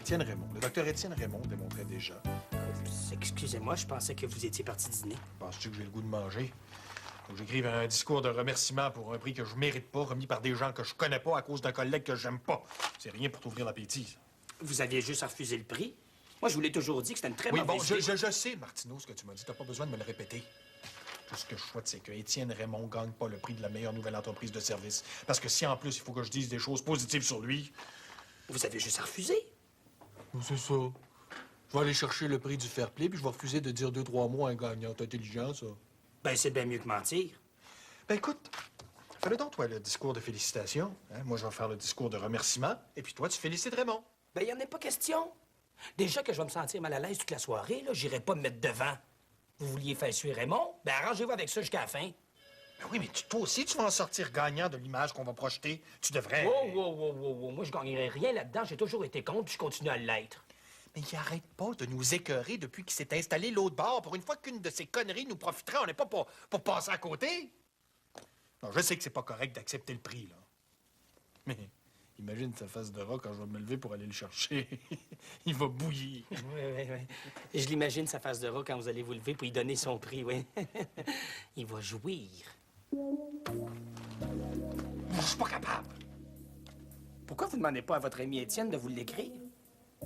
Étienne Raymond. Le docteur Étienne Raymond démontrait déjà. Excusez-moi, je pensais que vous étiez parti dîner. Penses-tu que j'ai le goût de manger? Faut que j'écrive un discours de remerciement pour un prix que je mérite pas, remis par des gens que je connais pas à cause d'un collègue que j'aime pas. C'est rien pour t'ouvrir l'appétit, ça. Vous aviez juste refusé le prix? Moi, je vous l'ai toujours dit que c'était une très mauvaise idée. Je sais, Martineau, ce que tu m'as dit. T'as pas besoin de me le répéter. Tout ce que je souhaite, c'est que Étienne Raymond gagne pas le prix de la meilleure nouvelle entreprise de service. Parce que si, en plus, il faut que je dise des choses positives sur lui... Vous avez juste refusé? C'est ça. Je vais aller chercher le prix du fair play, puis je vais refuser de dire 2-3 mots à un gagnant. T'es intelligent, ça. Ben, c'est bien mieux que mentir. Ben, écoute, fais-le donc, toi, le discours de félicitations. Hein? Moi, je vais faire le discours de remerciement, et puis toi, tu félicites Raymond. Ben, il n'y en a pas question. Déjà que je vais me sentir mal à l'aise toute la soirée, là, j'irai pas me mettre devant. Vous vouliez faire suer Raymond? Ben, arrangez-vous avec ça jusqu'à la fin. Ben oui, mais toi aussi, tu vas en sortir gagnant de l'image qu'on va projeter. Tu devrais... Oh. Moi, je gagnerai rien là-dedans. J'ai toujours été contre, puis je continue à l'être. Mais il arrête pas de nous écœurer depuis qu'il s'est installé l'autre bord. Pour une fois qu'une de ces conneries nous profiterait, on n'est pas pour passer à côté. Non, je sais que c'est pas correct d'accepter le prix, là. Mais imagine sa face de rat quand je vais me lever pour aller le chercher. Il va bouillir. Oui. Je l'imagine, sa face de rat, quand vous allez vous lever pour lui donner son prix, oui. Il va jouir. Je suis pas capable. Pourquoi vous ne demandez pas à votre ami Étienne de vous l'écrire?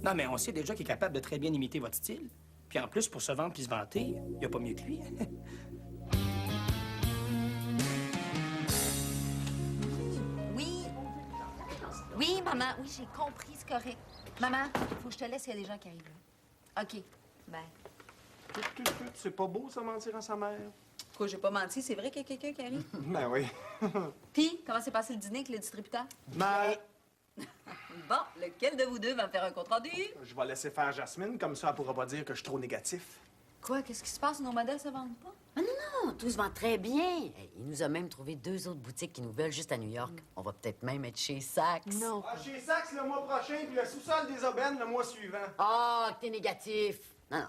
Non, mais on sait déjà qu'il est capable de très bien imiter votre style. Puis en plus, pour se vendre puis se vanter, il n'y a pas mieux que lui. Oui, maman. Oui, j'ai compris, c'est correct. Maman, faut que je te laisse, il y a des gens qui arrivent là. OK. Bye. C'est pas beau, ça, mentir à sa mère? Quoi, j'ai pas menti, c'est vrai qu'il y a quelqu'un qui arrive? Ben oui. Puis, comment s'est passé le dîner avec le distributeur? Mais Bon, lequel de vous deux va me faire un compte-rendu? je vais laisser faire Jasmine, comme ça, elle pourra pas dire que je suis trop négatif. Quoi, qu'est-ce qui se passe? Nos modèles se vendent pas? Ah non, tout se vend très bien. Hey, il nous a même trouvé 2 autres boutiques qui nous veulent juste à New York. On va peut-être même être chez Saks. Non. Chez Saks le mois prochain, puis le sous-sol des aubaines le mois suivant. Ah, que t'es négatif. Non.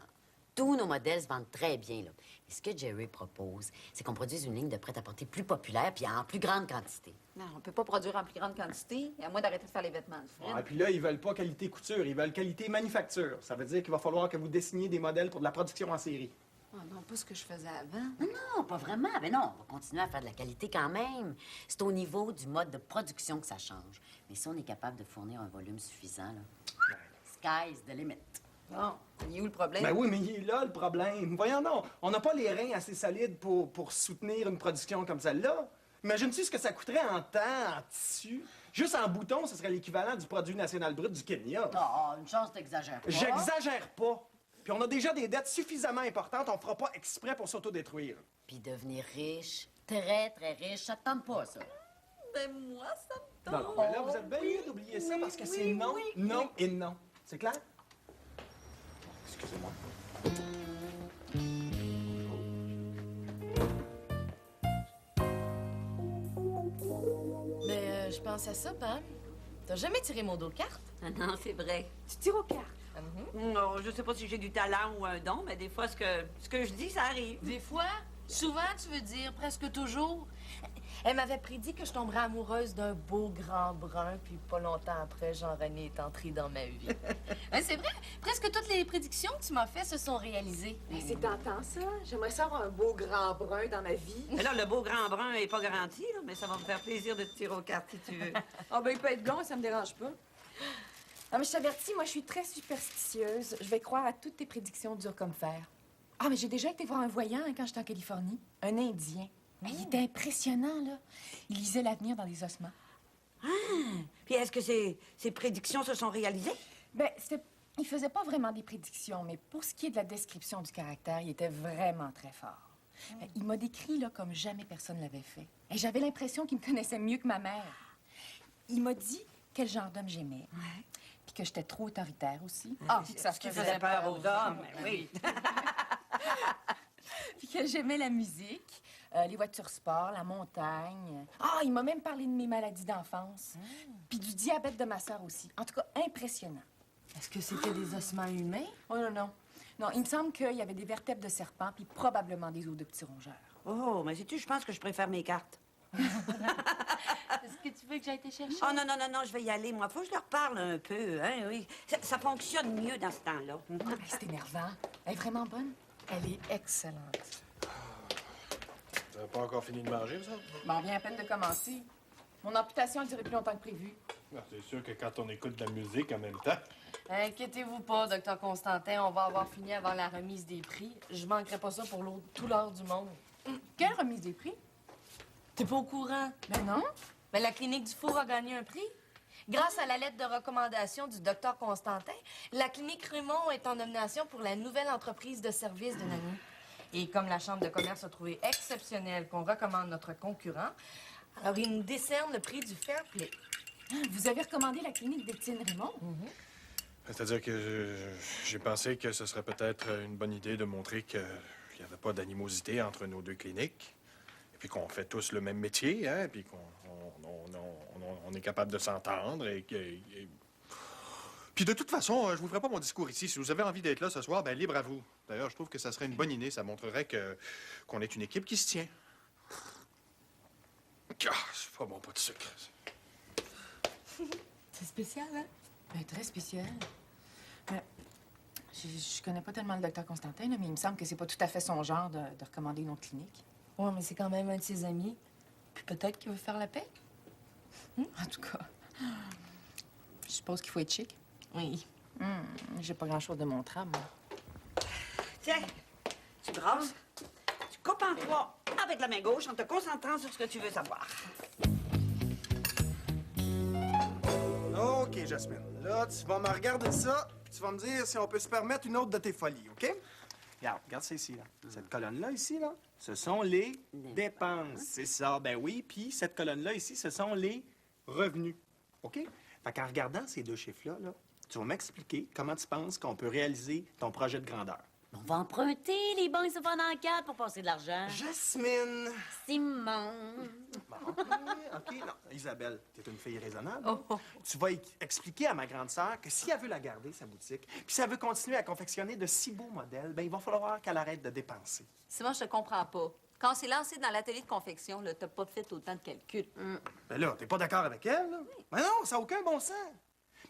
Tous nos modèles se vendent très bien, là. Et ce que Jerry propose, c'est qu'on produise une ligne de prêt-à-porter plus populaire puis en plus grande quantité. Non, on peut pas produire en plus grande quantité, à moins d'arrêter de faire les vêtements de Fred. Et puis là, ils veulent pas qualité couture, ils veulent qualité manufacture. Ça veut dire qu'il va falloir que vous dessiniez des modèles pour de la production en série. Oh non, pas ce que je faisais avant. Non, pas vraiment. Mais non, on va continuer à faire de la qualité quand même. C'est au niveau du mode de production que ça change. Mais si on est capable de fournir un volume suffisant, là, sky's the limit. Bon, il est où le problème? Ben oui, mais il est là le problème. Voyons donc, on n'a pas les reins assez solides pour soutenir une production comme celle-là. Imagine-tu ce que ça coûterait en temps, en tissu? Juste en bouton, ce serait l'équivalent du produit national brut du Kenya. Oh, une chance t'exagères pas. J'exagère pas. Puis on a déjà des dettes suffisamment importantes, on fera pas exprès pour s'autodétruire. Puis devenir riche, très, très riche, ça te tente pas, ça. Ben moi, ça me Non, tombe. mais là, vous êtes bien mieux d'oublier ça parce que c'est non, non et non. C'est clair? Excusez-moi. Mais je pense à ça, Pam. T'as jamais tiré mon dos de carte? Ah non, c'est vrai. Tu tires aux cartes. Non, je sais pas si j'ai du talent ou un don, mais des fois, ce que je dis, ça arrive. Des fois, souvent, tu veux dire, presque toujours. Elle m'avait prédit que je tomberais amoureuse d'un beau grand brun, puis pas longtemps après, Jean-René est entré dans ma vie. Hein, c'est vrai, presque toutes les prédictions que tu m'as faites se sont réalisées. Mais c'est tentant, ça. J'aimerais ça avoir un beau grand brun dans ma vie. Mais là, le beau grand brun est pas garanti, là, mais ça va me faire plaisir de te tirer aux cartes si tu veux. Ah ben, il peut être blond, ça me dérange pas. Ah, mais je t'avertis, moi, je suis très superstitieuse. Je vais croire à toutes tes prédictions dures comme fer. Ah, mais j'ai déjà été voir un voyant hein, quand j'étais en Californie. Un Indien. Mais il était impressionnant, là. Il lisait l'avenir dans les ossements. Ah! Puis est-ce que ces prédictions se sont réalisées? Ben, il faisait pas vraiment des prédictions, mais pour ce qui est de la description du caractère, il était vraiment très fort. Il m'a décrit, là, comme jamais personne l'avait fait. Et j'avais l'impression qu'il me connaissait mieux que ma mère. Il m'a dit quel genre d'homme j'aimais. Ouais. Puis que j'étais trop autoritaire aussi. Puis que ça faisait peur aux hommes, mais oui. Puis que j'aimais la musique, les voitures sport, la montagne. Ah, il m'a même parlé de mes maladies d'enfance. Puis du diabète de ma sœur aussi. En tout cas, impressionnant. Est-ce que c'était des ossements humains? Oh non, non. Non, il me semble qu'il y avait des vertèbres de serpent, puis probablement des os de petits rongeurs. Oh, mais sais-tu, je pense que je préfère mes cartes. Est-ce que tu veux que j'aille te chercher? Oh non, non, non, non, je vais y aller, moi. Faut que je leur parle un peu, hein, oui. Ça fonctionne mieux dans ce temps-là. Hey, c'est énervant. Elle est vraiment bonne. Elle est excellente. T'as pas encore fini de manger, ça? Bon, on vient à peine de commencer. Mon amputation a duré plus longtemps que prévu. Ah, c'est sûr que quand on écoute de la musique en même temps... Inquiétez-vous pas, docteur Constantin, on va avoir fini avant la remise des prix. Je manquerai pas ça pour tout l'heure du monde. Quelle remise des prix? T'es pas au courant? Ben non. Mais la clinique du Four a gagné un prix. Grâce à la lettre de recommandation du docteur Constantin, la clinique Raymond est en nomination pour la nouvelle entreprise de service de l'année. Et comme la Chambre de commerce a trouvé exceptionnel qu'on recommande notre concurrent, alors il nous décerne le prix du fair play. Vous avez recommandé la clinique d'Étienne Raymond? C'est-à-dire que j'ai pensé que ce serait peut-être une bonne idée de montrer qu'il n'y avait pas d'animosité entre nos deux cliniques, et puis qu'on fait tous le même métier, hein, puis qu'on est capable de s'entendre, Puis de toute façon, je vous ferai pas mon discours ici. Si vous avez envie d'être là ce soir, ben libre à vous. D'ailleurs, je trouve que ça serait une bonne idée. Ça montrerait qu'on est une équipe qui se tient. Ah, c'est pas bon, pas de sucre. C'est spécial, hein? Ben, très spécial. Mais je connais pas tellement le docteur Constantin, là, mais il me semble que c'est pas tout à fait son genre de recommander une autre clinique. Ouais, mais c'est quand même un de ses amis. Puis peut-être qu'il veut faire la paix. En tout cas, je suppose qu'il faut être chic. Oui. J'ai pas grand-chose de montrable, moi. Tiens, tu brasses, tu coupes en trois avec la main gauche en te concentrant sur ce que tu veux savoir. OK, Jasmine. Là, tu vas me regarder ça, puis tu vas me dire si on peut se permettre une autre de tes folies, OK? Regarde ça ici, là. Cette colonne-là, ici, là, ce sont les dépenses. C'est ça, ben oui. Puis cette colonne-là, ici, ce sont les revenus. OK? Fait qu'en regardant ces deux chiffres-là, là, tu vas m'expliquer comment tu penses qu'on peut réaliser ton projet de grandeur. On va emprunter, les banques se font en quatre pour passer de l'argent. Jasmine! Simon! Bon, OK. Non, Isabelle, t'es une fille raisonnable. Tu vas expliquer à ma grande sœur que si elle veut la garder, sa boutique, puis si elle veut continuer à confectionner de si beaux modèles, ben il va falloir qu'elle arrête de dépenser. Simon, je te comprends pas. Quand on s'est lancé dans l'atelier de confection, là, t'as pas fait autant de calculs. Ben là, t'es pas d'accord avec elle, là? Ben non, ça n'a aucun bon sens.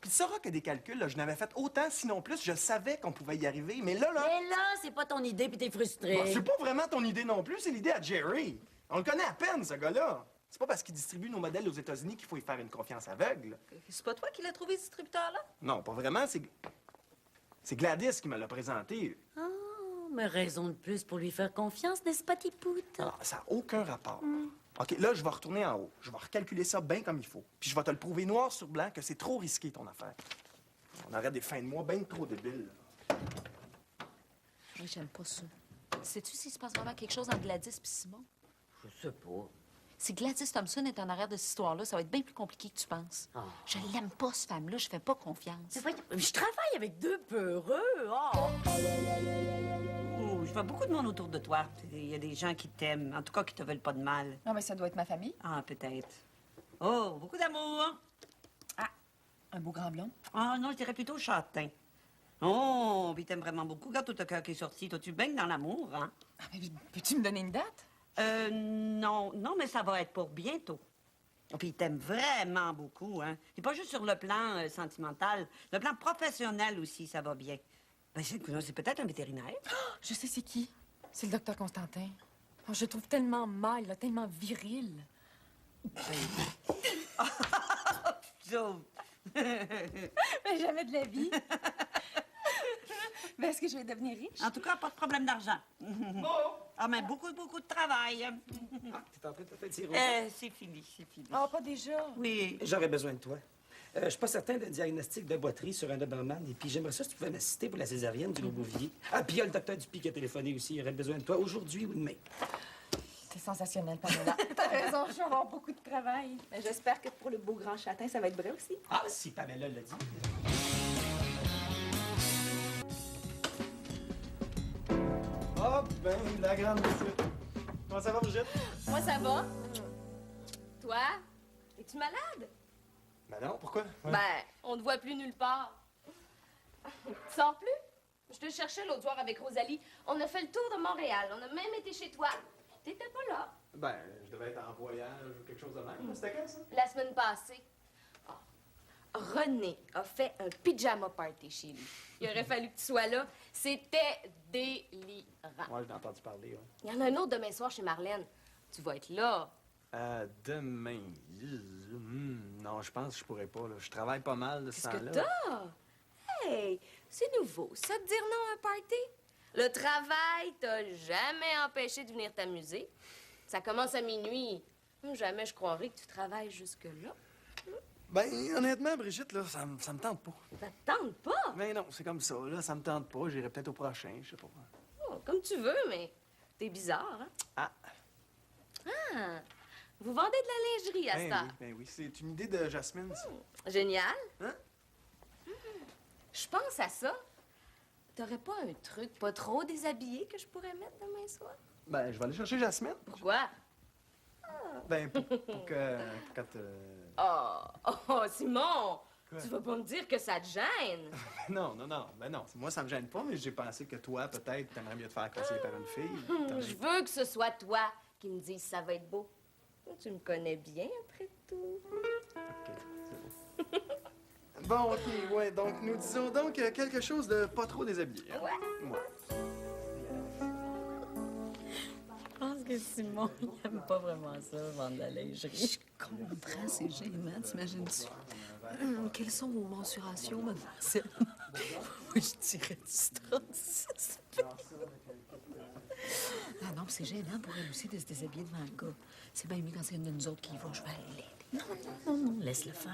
Puis tu sauras que des calculs, là, je n'avais fait autant, sinon plus. Je savais qu'on pouvait y arriver, mais là... Mais là, c'est pas ton idée, puis t'es frustré. Bon, c'est pas vraiment ton idée non plus, c'est l'idée à Jerry. On le connaît à peine, ce gars-là. C'est pas parce qu'il distribue nos modèles aux États-Unis qu'il faut y faire une confiance aveugle. C'est pas toi qui l'as trouvé, ce distributeur-là? Non, pas vraiment, c'est Gladys qui me l'a présenté. Oh, mais raison de plus pour lui faire confiance, n'est-ce pas, Tipoute? Non, ça n'a aucun rapport. OK, là, je vais retourner en haut. Je vais recalculer ça bien comme il faut. Puis je vais te le prouver noir sur blanc que c'est trop risqué, ton affaire. On aurait des fins de mois bien trop débiles. Là. Moi, j'aime pas ça. Sais-tu s'il se passe vraiment quelque chose entre Gladys et Simon? Je sais pas. Si Gladys Thompson est en arrière de cette histoire-là, ça va être bien plus compliqué que tu penses. Oh. Je l'aime pas, cette femme-là. Je fais pas confiance. Mais voyons, je travaille avec deux peureux. Oh. Oh, je vois beaucoup de monde autour de toi. Il y a des gens qui t'aiment, en tout cas qui te veulent pas de mal. Non, mais ça doit être ma famille. Ah, peut-être. Oh, beaucoup d'amour. Un beau grand blond. Ah non, je dirais plutôt châtain. Oh, puis t'aimes vraiment beaucoup. Regarde tout le cœur qui est sorti. Toi, tu baignes dans l'amour, hein? Ah, mais peux-tu me donner une date? Non, mais ça va être pour bientôt. Puis il t'aime vraiment beaucoup, hein? Et pas juste sur le plan sentimental, le plan professionnel aussi, ça va bien. Ben, c'est peut-être un vétérinaire. Je sais c'est qui. C'est le docteur Constantin. Oh, je le trouve tellement mâle, là, tellement viril. Mais jamais de la vie. Mais est-ce que je vais devenir riche? En tout cas, pas de problème d'argent. Ah, mais beaucoup de travail. T'es en train de te faire tirer. C'est fini. Oh, pas déjà. Oui. J'aurais besoin de toi. Je suis pas certain d'un diagnostic de boiterie sur un Doberman, et puis j'aimerais ça si tu pouvais m'assister pour la césarienne du Bouvier. Ah, puis il y a le docteur Dupuis qui a téléphoné aussi. Il aurait besoin de toi aujourd'hui ou demain. C'est sensationnel, Pamela. T'as raison, je vais avoir beaucoup de travail. Mais j'espère que pour le beau grand châtain, ça va être vrai aussi. Ah, si Pamela l'a dit. Ah, ben, la grande Brigitte. Comment ça va, Brigitte? Moi, ça va. Toi, es-tu malade? Ben non, pourquoi? Ben, on te voit plus nulle part. Tu sors plus? Je te cherchais l'autre soir avec Rosalie. On a fait le tour de Montréal. On a même été chez toi. T'étais pas là. Ben, je devais être en voyage ou quelque chose de même. C'était quand, ça? La semaine passée. Ah. René a fait un pyjama party chez lui. Il aurait fallu que tu sois là. C'était délirant. Ouais, je l'ai entendu parler, ouais. Il y en a un autre demain soir chez Marlène. Tu vas être là. Demain. Non, je pense que je pourrais pas, là. Je travaille pas mal de ce Qu'est-ce que temps-là. t'as? Hey, c'est nouveau, ça de dire non à un party? Le travail t'a jamais empêché de venir t'amuser. Ça commence à minuit. Jamais je croirais que tu travailles jusque-là. Ben, honnêtement, Brigitte, là, ça me tente pas. Ça te tente pas? Ben non, c'est comme ça, là, ça me tente pas. J'irai peut-être au prochain, je sais pas. Oh, comme tu veux, mais t'es bizarre, hein? Ah. Ah, vous vendez de la lingerie à cette heure. Ben oui, c'est une idée de Jasmine, ça. Génial. Hein? Je pense à ça. T'aurais pas un truc pas trop déshabillé que je pourrais mettre demain soir? Ben, je vais aller chercher Jasmine. Pourquoi? Ben, pour que... quand... Oh, Simon! Quoi? Tu vas pas me dire que ça te gêne? Non. Ben non, moi, ça me gêne pas, mais j'ai pensé que toi, peut-être, t'aimerais mieux te faire conseiller par une fille. Je veux que ce soit toi qui me dise ça va être beau. Tu me connais bien, après tout. OK, c'est bon. Bon, OK, ouais, donc nous disons donc quelque chose de pas trop déshabillé. Hein? Ouais. Je pense que Simon, il aime pas vraiment ça, vendre de la lingerie. Je comprends, c'est gênant, t'imagines-tu? Quelles sont vos mensurations, mademoiselle? Moi, je dirais du 36. Ah non, c'est gênant pour elle aussi de se déshabiller devant le gars. C'est bien mieux quand c'est une de nous autres qui y va, je vais aller l'aider. Non, laisse-le faire.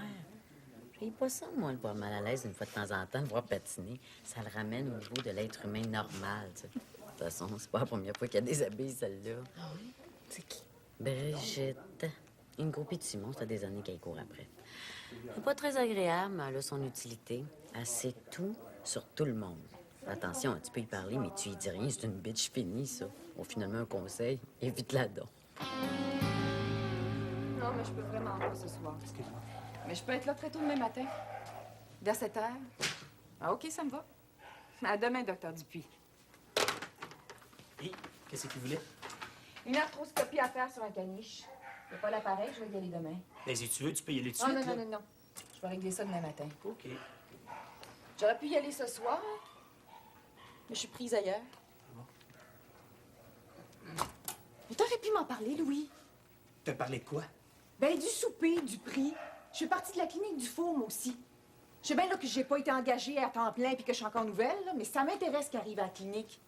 J'ai pas ça, moi, le voir mal à l'aise une fois de temps en temps, le voir patiner. Ça le ramène au niveau de l'être humain normal, tu sais. De toute façon, c'est pas la première fois qu'elle déshabille, celle-là. Ah oui? C'est qui? Brigitte. Une groupie de Simon, ça fait des années qu'elle court après. Elle est pas très agréable, mais elle a son utilité. Elle sait tout sur tout le monde. Attention, tu peux y parler, mais tu y dis rien, c'est une bitch finie, ça. Bon, finalement, un conseil, évite-la donc. Non, mais je peux vraiment pas ce soir. Excuse-moi. Mais je peux être là très tôt demain matin. Vers 7 heures. Ah, OK, ça me va. À demain, docteur Dupuis. Et qu'est-ce que tu voulais? Une arthroscopie à faire sur un caniche. Il pas l'appareil, je vais y aller demain. Ben, si tu veux, tu peux y aller tout de Oh, suite. non, là. non. Je vais régler ça demain matin. OK. J'aurais pu y aller ce soir, mais je suis prise ailleurs. Mais t'aurais pu m'en parler, Louis. T'as parlé de quoi? Ben, du souper, du prix. Je suis partie de la clinique du Four, moi aussi. Je sais bien là, que j'ai pas été engagée à temps plein puis que je suis encore nouvelle, là, mais ça m'intéresse qu'il arrive à la clinique.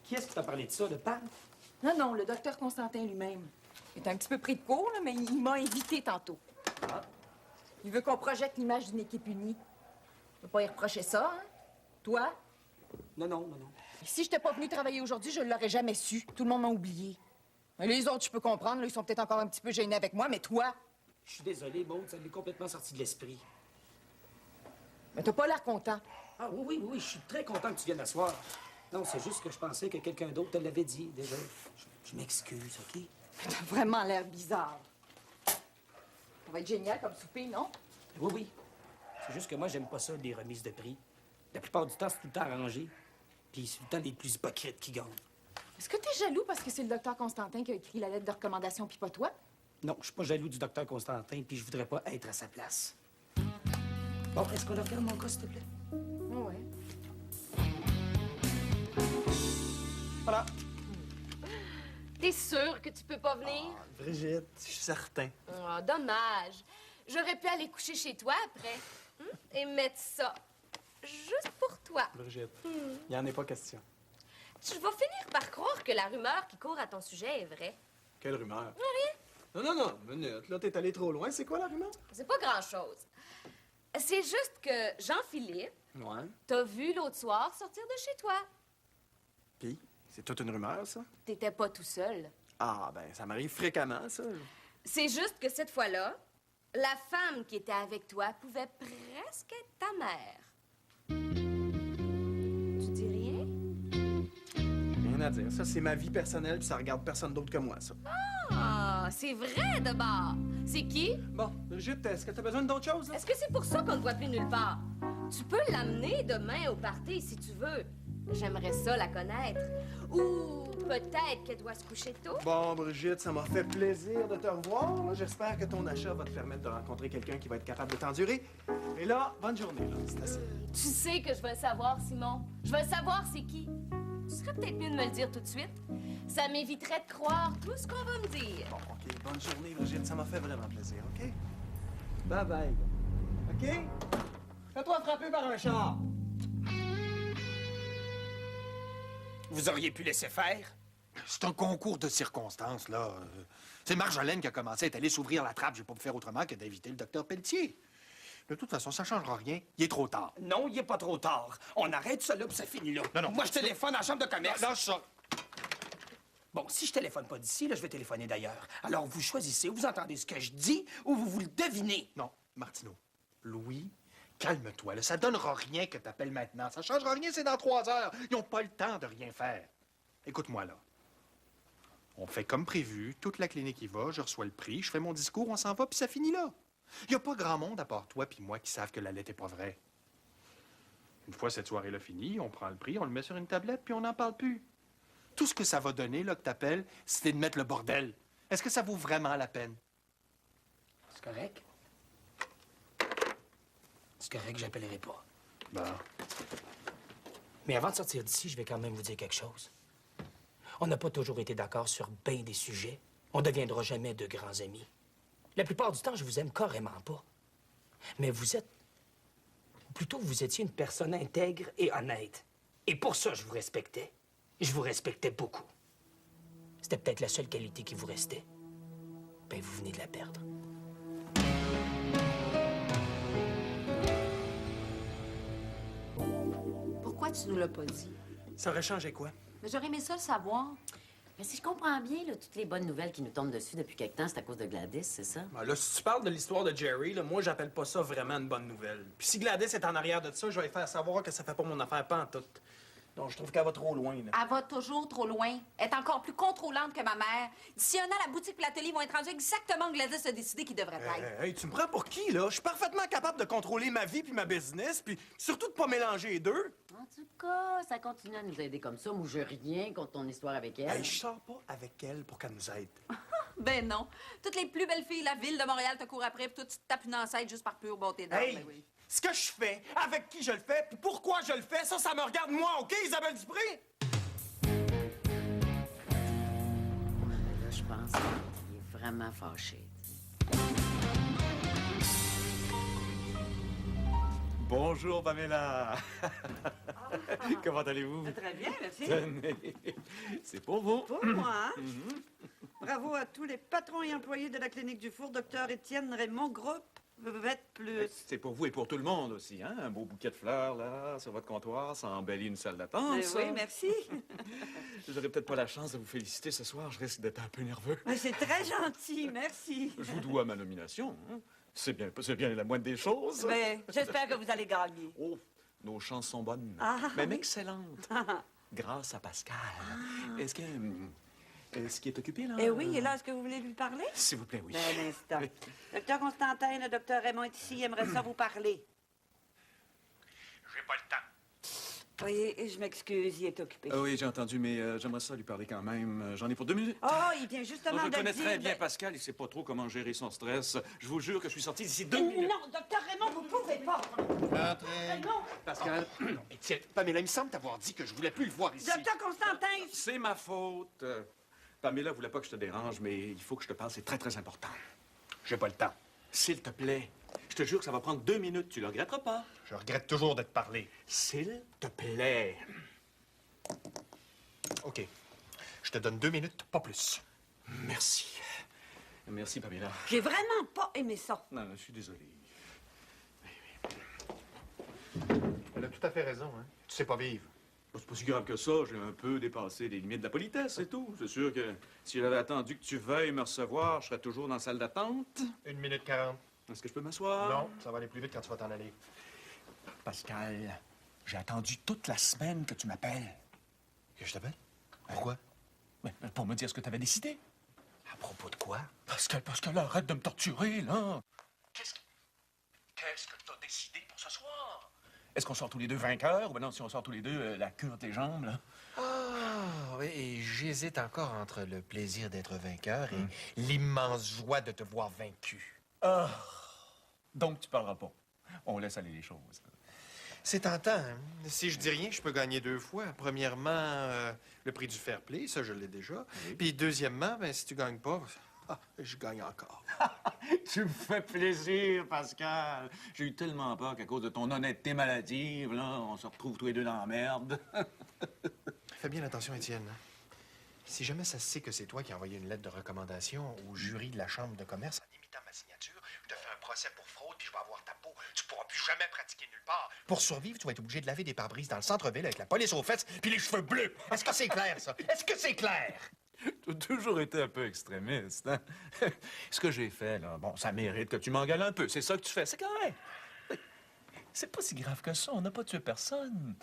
Qui est-ce qui t'a parlé de ça, de Pam? Non, le docteur Constantin lui-même. Il est un petit peu pris de court, là, mais il m'a invité tantôt. Ah. Il veut qu'on projette l'image d'une équipe unie. Je peux pas y reprocher ça, hein? Toi? Non. Si je n'étais pas venue travailler aujourd'hui, je ne l'aurais jamais su. Tout le monde m'a oublié. Mais les autres, je peux comprendre, là, ils sont peut-être encore un petit peu gênés avec moi, mais toi? Je suis désolé, Maud, ça m'est complètement sorti de l'esprit. Mais t'as pas l'air content. Ah oui, je suis très content que tu viennes asseoir. Non, c'est juste que je pensais que quelqu'un d'autre te l'avait dit, déjà. Je m'excuse, OK? T'as vraiment l'air bizarre. Ça va être génial comme souper, non? Oui. C'est juste que moi, j'aime pas ça, des remises de prix. La plupart du temps, c'est tout le temps arrangé. Puis c'est tout le temps les plus hypocrites qui gagnent. Est-ce que t'es jaloux parce que c'est le docteur Constantin qui a écrit la lettre de recommandation, puis pas toi? Non, je suis pas jaloux du docteur Constantin, puis je voudrais pas être à sa place. Bon, est-ce qu'on regarde mon cas, s'il te plaît? Ouais. Voilà. T'es sûr que tu peux pas venir? Brigitte, je suis certain. Oh, dommage. J'aurais pu aller coucher chez toi après. Et mettre ça juste pour toi. Brigitte, il n'y en est pas question. Tu vas finir par croire que la rumeur qui court à ton sujet est vraie. Quelle rumeur? Rien. Non, minute. Là, t'es allé trop loin. C'est quoi la rumeur? C'est pas grand-chose. C'est juste que Jean-Philippe Ouais. t'a vu l'autre soir sortir de chez toi. Puis, c'est toute une rumeur, ça? T'étais pas tout seul. Ah, ben, ça m'arrive fréquemment, ça. C'est juste que cette fois-là, la femme qui était avec toi pouvait presque être ta mère. Tu dis rien? Rien à dire. Ça, c'est ma vie personnelle, puis ça regarde personne d'autre que moi, ça. Ah, c'est vrai de bord. C'est qui? Bon, Brigitte, est-ce que t'as besoin d'autre chose, là? Est-ce que c'est pour ça qu'on ne voit plus nulle part? Tu peux l'amener demain au party si tu veux. J'aimerais ça la connaître. Ou peut-être qu'elle doit se coucher tôt. Bon, Brigitte, ça m'a fait plaisir de te revoir. là. J'espère que ton achat va te permettre de rencontrer quelqu'un qui va être capable de t'endurer. Et là, bonne journée, là. C'est assez. Tu sais que je veux le savoir, Simon. Je veux savoir c'est qui. Ce serait peut-être mieux de me le dire tout de suite. Ça m'éviterait de croire tout ce qu'on va me dire. Bon, OK. Bonne journée, Brigitte. Ça m'a fait vraiment plaisir, OK? Bye-bye. OK? Fais-toi frapper par un char. Vous auriez pu laisser faire? C'est un concours de circonstances, là. C'est Marjolaine qui a commencé à être allée s'ouvrir la trappe. J'ai pas pu faire autrement que d'inviter le docteur Pelletier. De toute façon, ça changera rien. Il est trop tard. Non, il est pas trop tard. On arrête ça là, puis ça finit là. Non, non. Moi, je téléphone à la chambre de commerce. Lâche ça. Bon, si je téléphone pas d'ici, là, je vais téléphoner d'ailleurs. Alors, vous choisissez, vous entendez ce que je dis, ou vous le devinez. Non, Martineau. Louis, calme-toi. Là. Ça donnera rien que t'appelles maintenant. Ça changera rien, c'est dans 3 heures. Ils n'ont pas le temps de rien faire. Écoute-moi, là. On fait comme prévu. Toute la clinique y va. Je reçois le prix. Je fais mon discours. On s'en va, puis ça finit là. Il n'y a pas grand monde à part toi puis moi qui savent que la lettre est pas vraie. Une fois cette soirée-là finie, on prend le prix, on le met sur une tablette, puis on n'en parle plus. Tout ce que ça va donner, là, que t'appelles, c'est de mettre le bordel. Est-ce que ça vaut vraiment la peine? C'est correct? C'est correct, j'appellerai pas. Bon. Mais avant de sortir d'ici, je vais quand même vous dire quelque chose. On n'a pas toujours été d'accord sur bien des sujets. On ne deviendra jamais de grands amis. La plupart du temps, je vous aime carrément pas. Mais vous êtes... Plutôt, vous étiez une personne intègre et honnête. Et pour ça, je vous respectais. Je vous respectais beaucoup. C'était peut-être la seule qualité qui vous restait. Ben, vous venez de la perdre. Pourquoi tu nous l'as pas dit? Ça aurait changé quoi? Mais j'aurais aimé ça le savoir. Mais si je comprends bien, là, toutes les bonnes nouvelles qui nous tombent dessus depuis quelque temps, c'est à cause de Gladys, c'est ça? Ben là, si tu parles de l'histoire de Jerry, là, moi, j'appelle pas ça vraiment une bonne nouvelle. Puis si Gladys est en arrière de ça, je vais lui faire savoir que ça fait pas mon affaire pas en tout. Donc, je trouve qu'elle va trop loin, là. Elle va toujours trop loin. Elle est encore plus contrôlante que ma mère. D'ici un an, la boutique et l'atelier vont être rendus exactement où Gladys a décidé qu'ils devraient être. Hey, tu me prends pour qui, là? Je suis parfaitement capable de contrôler ma vie puis ma business, puis surtout de pas mélanger les deux. En tout cas, ça continue à nous aider comme ça. Moi, je rien contre ton histoire avec elle. Hey, je sors pas avec elle pour qu'elle nous aide. Ben non. Toutes les plus belles filles de la ville de Montréal te courent après, puis toi, tu te tapes une ancêtre juste par pure bonté d'âme. Hey! Ben oui. Ce que je fais, avec qui je le fais, puis pourquoi je le fais, ça me regarde moi, OK, Isabelle Dupré? Là, je pense qu'il est vraiment fâché. Bonjour, Pamela. Comment allez-vous? Très bien, merci. Tenez, c'est pour vous. Pour moi, hein? Bravo à tous les patrons et employés de la clinique du Four, Dr Étienne Raymond Groupe. Plus. C'est pour vous et pour tout le monde aussi, hein? Un beau bouquet de fleurs, là, sur votre comptoir, ça embellit une salle d'attente, ça. Oui, merci. J'aurai peut-être pas la chance de vous féliciter ce soir, je risque d'être un peu nerveux. Mais c'est très gentil, merci. Je vous dois ma nomination, hein? C'est bien la moindre des choses. Mais j'espère que vous allez gagner. Oh, nos chances sont bonnes, même excellentes. Grâce à Pascal. Est-ce qu'il est occupé, là? Eh oui, et là, est-ce que vous voulez lui parler? S'il vous plaît, oui. Un instant. Docteur Constantin, le docteur Raymond est ici, il aimerait ça vous parler. J'ai pas le temps. Oui, je m'excuse, il est occupé. Oui, j'ai entendu, mais j'aimerais ça lui parler quand même. J'en ai pour 2 minutes. Oh, il vient justement Je de connais dire... très bien Pascal, il sait pas trop comment gérer son stress. Je vous jure que je suis sorti d'ici 2 minutes. Non, docteur Raymond, vous pouvez pas. Raymond! Pascal, Étienne, Pamela, il me semble t'avoir dit que je voulais plus le voir ici. Docteur Constantin! C'est ma faute. Pamela voulait pas que je te dérange, mais il faut que je te parle, c'est très, très important. J'ai pas le temps. S'il te plaît, je te jure que ça va prendre 2 minutes, tu le regretteras pas. Je regrette toujours de te parler. S'il te plaît. OK. Je te donne 2 minutes, pas plus. Merci. Merci, Pamela. J'ai vraiment pas aimé ça. Non, je suis désolé. Elle a tout à fait raison, hein. Tu sais pas vivre. C'est pas si grave que ça. J'ai un peu dépassé les limites de la politesse, c'est tout. C'est sûr que si j'avais attendu que tu veuilles me recevoir, je serais toujours dans la salle d'attente. 1 minute 40. Est-ce que je peux m'asseoir? Non, ça va aller plus vite quand tu vas t'en aller. Pascal, j'ai attendu toute la semaine que tu m'appelles. Que je t'appelle? Pourquoi? Pour me dire ce que tu avais décidé. À propos de quoi? Pascal, là, arrête de me torturer, là. Qu'est-ce que tu as décidé pour ce soir? Est-ce qu'on sort tous les deux vainqueurs? Ou ben non, si on sort tous les deux, la queue entre les jambes, là? Ah, oui, et j'hésite encore entre le plaisir d'être vainqueur et l'immense joie de te voir vaincu. Ah! Donc, tu parleras pas. On laisse aller les choses. C'est tentant, hein? Si je dis rien, je peux gagner 2 fois. Premièrement, le prix du fair play, ça, je l'ai déjà. Puis deuxièmement, ben, si tu gagnes pas, je gagne encore. Tu me fais plaisir, Pascal. J'ai eu tellement peur qu'à cause de ton honnêteté maladive, là, on se retrouve tous les deux dans la merde. Fais bien attention, Étienne. Si jamais ça se sait que c'est toi qui as envoyé une lettre de recommandation au jury de la Chambre de commerce en imitant ma signature, je te fais un procès pour fraude, puis je vais avoir ta peau. Tu pourras plus jamais pratiquer nulle part. Pour survivre, tu vas être obligé de laver des pare-brises dans le centre-ville avec la police aux fesses puis les cheveux bleus. Est-ce que c'est clair, ça? Est-ce que c'est clair? Tu as toujours été un peu extrémiste, hein? Ce que j'ai fait, là, bon, ça mérite que tu m'engueules un peu. C'est ça que tu fais, c'est correct. C'est pas si grave que ça, on n'a pas tué personne.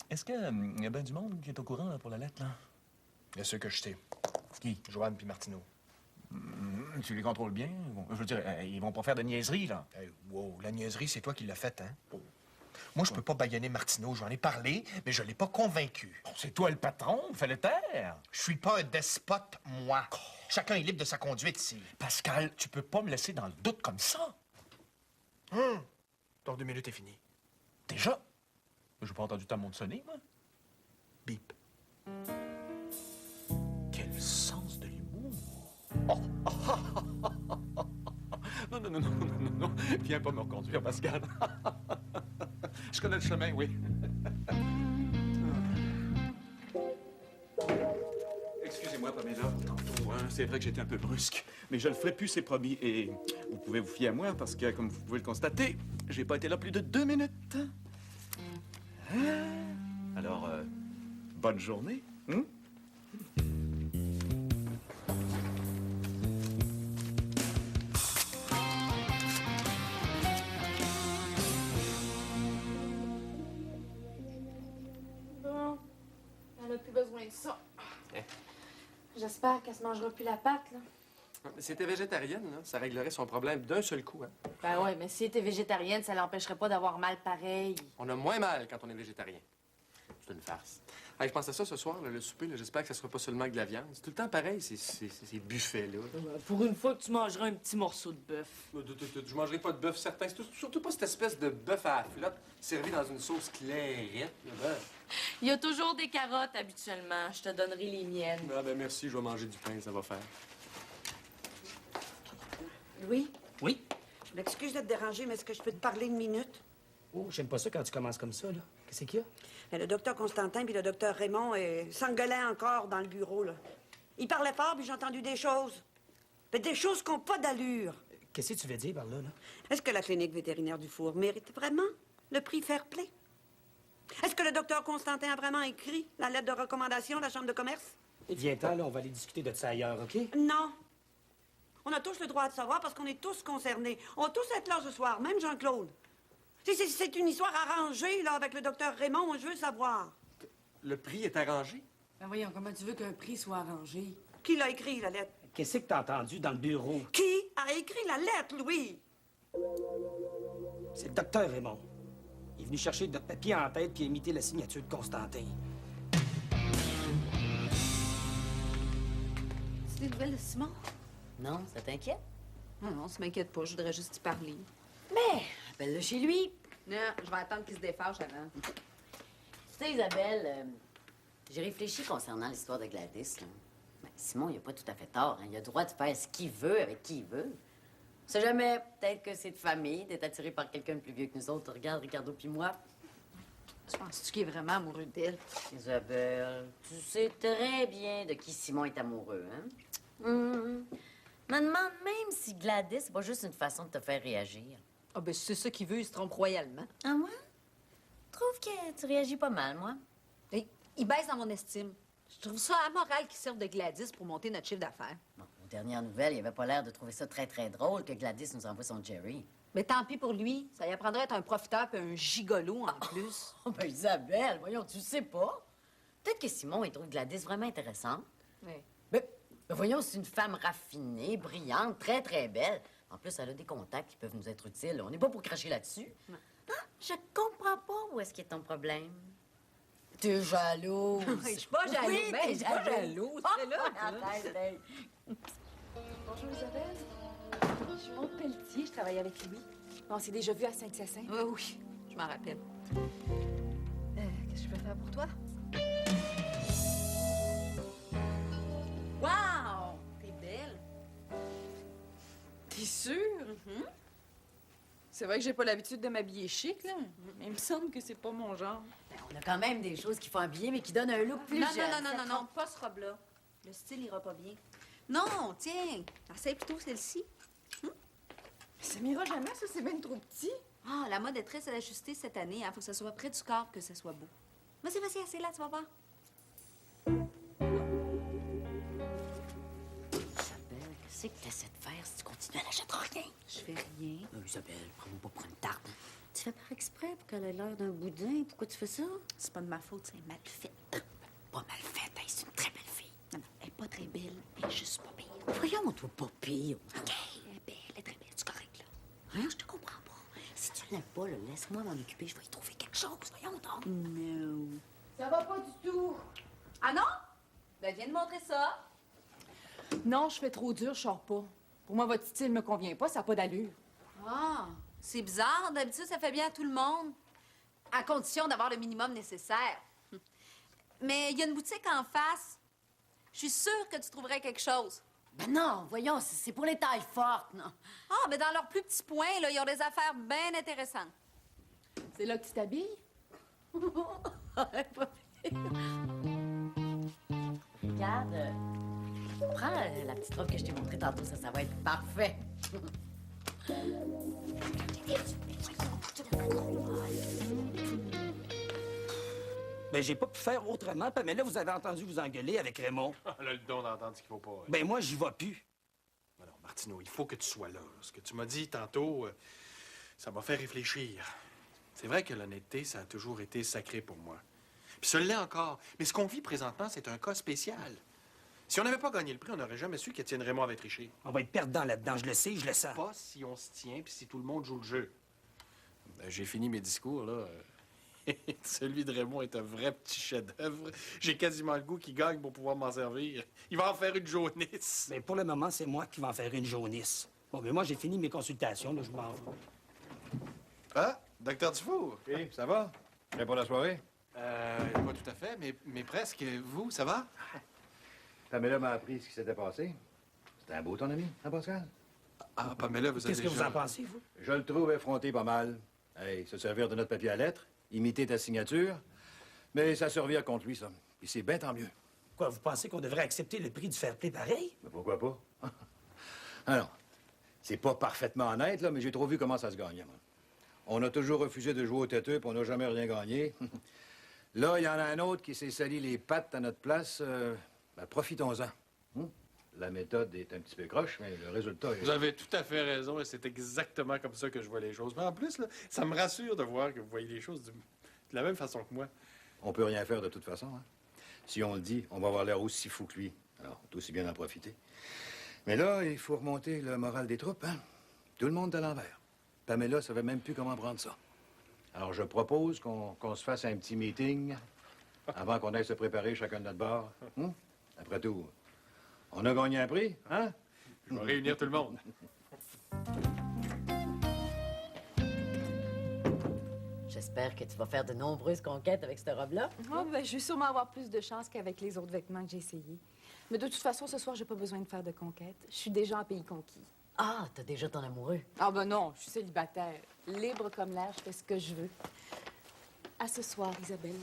Est-ce qu'il y a bien du monde qui est au courant là, pour la lettre, là? Il y a ceux que je sais. Qui? Joanne puis Martineau. Tu les contrôles bien? Je veux dire, ils vont pas faire de niaiseries, là. Hey, wow, la niaiserie, c'est toi qui l'as faite, hein? Oh. Moi, je peux pas bâillonner Martineau. J'en ai parlé, mais je l'ai pas convaincu. Bon, c'est toi le patron, fais-le taire. Je suis pas un despote, moi. Chacun est libre de sa conduite ici. Pascal, tu peux pas me laisser dans le doute comme ça. Dans 2 minutes est fini. Déjà? J'ai pas entendu ta montre sonner, moi. Bip. Quel sens de l'humour! Oh. Non. Viens pas me reconduire, Pascal. Je connais le chemin, oui. Excusez-moi, Pamela, tantôt, hein, c'est vrai que j'étais un peu brusque, mais je le ferai plus, c'est promis. Et vous pouvez vous fier à moi parce que, comme vous pouvez le constater, j'ai pas été là plus de 2 minutes. Alors, bonne journée. Bon, elle a plus besoin de ça. J'espère qu'elle se mangera plus la pâte, là. Si elle était végétarienne, là, ça réglerait son problème d'un seul coup. Hein. Ben ouais, mais si elle était végétarienne, ça l'empêcherait pas d'avoir mal pareil. On a moins mal quand on est végétarien. C'est une farce. Hey, je pense à ça ce soir, là, le souper. J'espère que ça sera pas seulement de la viande. C'est tout le temps pareil, ces buffets-là. Pour une fois que tu mangeras un petit morceau de bœuf. Je mangerai pas de bœuf certain. C'est surtout pas cette espèce de bœuf à la flotte servi dans une sauce clairette. Il y a toujours des carottes, habituellement. Je te donnerai les miennes. Ah ben merci, je vais manger du pain, ça va faire. Louis? Oui? Je m'excuse de te déranger, mais est-ce que je peux te parler une minute? Oh, j'aime pas ça quand tu commences comme ça, là. Qu'est-ce qu'il y a? Le docteur Constantin puis le docteur Raymond s'engueulaient encore dans le bureau, là. Ils parlaient fort, puis j'ai entendu des choses. Mais des choses qui n'ont pas d'allure. Qu'est-ce que tu veux dire par là, là? Est-ce que la clinique vétérinaire du Four mérite vraiment le prix Fair Play? Est-ce que le docteur Constantin a vraiment écrit la lettre de recommandation de la Chambre de commerce? Viens-t'en, là, on va aller discuter de ça ailleurs, OK? Non. On a tous le droit de savoir parce qu'on est tous concernés. On va tous être là ce soir, même Jean-Claude. C'est une histoire arrangée, là, avec le docteur Raymond. Moi, je veux savoir. Le prix est arrangé? Ben voyons, comment tu veux qu'un prix soit arrangé? Qui l'a écrit, la lettre? Qu'est-ce que t'as entendu dans le bureau? Qui a écrit la lettre, Louis? C'est le docteur Raymond. Il est venu chercher notre papier en tête puis imiter la signature de Constantin. C'est des nouvelles de Simon? Non, ça t'inquiète? Non, ça m'inquiète pas. Je voudrais juste y parler. Mais, appelle-le chez lui. Non, je vais attendre qu'il se défâche avant. Tu sais, Isabelle, j'ai réfléchi concernant l'histoire de Gladys. Là. Ben, Simon, il a pas tout à fait tort. Hein. Il a le droit de faire ce qu'il veut avec qui il veut. On sait jamais, peut-être que c'est de famille, d'être attiré par quelqu'un de plus vieux que nous autres. Regarde, Ricardo puis moi. Tu penses-tu qu'il est vraiment amoureux d'elle? Isabelle, tu sais très bien de qui Simon est amoureux, hein? Je me demande même si Gladys, c'est pas juste une façon de te faire réagir. Ah, ben, si c'est ça qu'il veut, il se trompe royalement. Ah, moi? Je trouve que tu réagis pas mal, moi. Et il baisse dans mon estime. Je trouve ça amoral qu'il serve de Gladys pour monter notre chiffre d'affaires. Bon, aux dernières nouvelles, il avait pas l'air de trouver ça très, très drôle que Gladys nous envoie son Jerry. Mais tant pis pour lui. Ça y apprendrait à être un profiteur puis un gigolo en plus. Oh, ben, Isabelle, voyons, tu sais pas. Peut-être que Simon, il trouve Gladys vraiment intéressante. Oui. Mais voyons, c'est une femme raffinée, brillante, très, très belle. En plus, elle a des contacts qui peuvent nous être utiles. On n'est pas pour cracher là-dessus. Ah, je comprends pas où est-ce qu'il est ton problème. T'es jalouse. Je suis pas jalouse. Oui, Ben, t'es je suis pas jalouse. C'est là, Arrête, hey. Bonjour, Isabelle. Je suis Maude Pelletier, je travaille avec Louis. On s'est déjà vu à Saint-Hyacinthe. Oui, oui, je m'en rappelle. Qu'est-ce que je peux faire pour toi? Wow! T'es belle. T'es sûre? C'est vrai que j'ai pas l'habitude de m'habiller chic, là. Mais il me semble que c'est pas mon genre. Ben, on a quand même des choses qui font habiller, mais qui donnent un look plus Non, jeune. non, non, non, non, pas ce robe-là. Le style ira pas bien. Non, tiens, essaye plutôt celle-ci. Ça m'ira jamais, ça, c'est bien trop petit. Ah, la mode est très ajustée cette année. Faut que ça soit près du corps, que ça soit beau. Vas-y, vas-y, assez là, tu vas voir. Isabelle, qu'est-ce que t'essaies de faire si tu continues à n'achèter rien? Je fais rien. Isabelle, prends-moi pas pour une tarte. Tu fais par exprès pour qu'elle ait l'air d'un boudin. Pourquoi tu fais ça? C'est pas de ma faute, c'est mal fait. Pas mal fait, hey, c'est une très belle fille. Non, non, elle est pas très belle. Elle est juste pas belle. Voyons, toi, pas pire. OK, elle est belle, elle est très belle. C'est correct, là. Hein, je te comprends pas. Si tu l'aimes pas, là, laisse-moi m'en occuper. Je vais y trouver quelque chose. Voyons donc. No. Ça va pas du tout. Ah non? Ben, viens de montrer ça. Non, je fais trop dur, je sors pas. Pour moi, votre style me convient pas, ça n'a pas d'allure. Ah, c'est bizarre. D'habitude, ça fait bien à tout le monde. À condition d'avoir le minimum nécessaire. Mais il y a une boutique en face. Je suis sûre que tu trouverais quelque chose. Ben non, voyons, c'est pour les tailles fortes, non? Ah, mais dans leurs plus petits points, là, ils ont des affaires bien intéressantes. C'est là que tu t'habilles? Regarde, prends la petite robe que je t'ai montrée tantôt, ça va être parfait. Ben, j'ai pas pu faire autrement. Pamela, vous avez entendu vous engueuler avec Raymond. Elle a le don d'entendre ce qu'il faut pas. Ben, moi, j'y vais plus. Alors, Martineau, il faut que tu sois là. Ce que tu m'as dit tantôt, ça m'a fait réfléchir. C'est vrai que l'honnêteté, ça a toujours été sacré pour moi. Puis ça l'est encore. Mais ce qu'on vit présentement, c'est un cas spécial. Si on n'avait pas gagné le prix, on n'aurait jamais su qu'Étienne Raymond avait triché. On va être perdant là-dedans, je le sais, je le sens. Pas si on se tient puis si tout le monde joue le jeu. Ben, j'ai fini mes discours, là. Celui de Raymond est un vrai petit chef-d'œuvre. J'ai quasiment le goût qu'il gagne pour pouvoir m'en servir. Il va en faire une jaunisse. Ben, pour le moment, c'est moi qui vais en faire une jaunisse. Bon, mais moi, j'ai fini mes consultations, là, je m'en vais. Ah, docteur Dufour. Oui, ça va? Prêt pour la soirée? Pas tout à fait, mais presque. Vous, ça va? Pamela m'a appris ce qui s'était passé. C'était un beau ton ami, hein, Pascal? Ah, Pamela, vous avez Qu'est-ce que vous en pensez, vous? Je le trouve effronté pas mal. Hey, se servir de notre papier à lettres, imiter ta signature. Mais ça servir contre lui, ça. Et c'est bien tant mieux. Quoi, vous pensez qu'on devrait accepter le prix du fair-play pareil? Mais pourquoi pas? Alors, c'est pas parfaitement honnête, là, mais j'ai trop vu comment ça se gagnait, moi. On a toujours refusé de jouer au têteux, puis on n'a jamais rien gagné. Là, il y en a un autre qui s'est sali les pattes à notre place. Ben, profitons-en. La méthode est un petit peu croche, mais le résultat est... Vous avez tout à fait raison, et c'est exactement comme ça que je vois les choses. Mais en plus, là, ça me rassure de voir que vous voyez les choses de la même façon que moi. On peut rien faire de toute façon, hein. Si on le dit, on va avoir l'air aussi fou que lui. Alors, tout aussi bien en profiter. Mais là, il faut remonter le moral des troupes, hein. Tout le monde est à l'envers. Pamela savait même plus comment prendre ça. Alors, je propose qu'on se fasse un petit meeting avant qu'on aille se préparer chacun de notre bord. Après tout, on a gagné un prix, hein? Je vais réunir tout le monde. J'espère que tu vas faire de nombreuses conquêtes avec cette robe-là. Ah, ben, je vais sûrement avoir plus de chance qu'avec les autres vêtements que j'ai essayés. Mais de toute façon, ce soir, j'ai pas besoin de faire de conquête. Je suis déjà en pays conquis. Ah, t'as déjà ton amoureux. Ah, ben non, je suis célibataire. Libre comme l'air, je fais ce que je veux. À ce soir, Isabelle.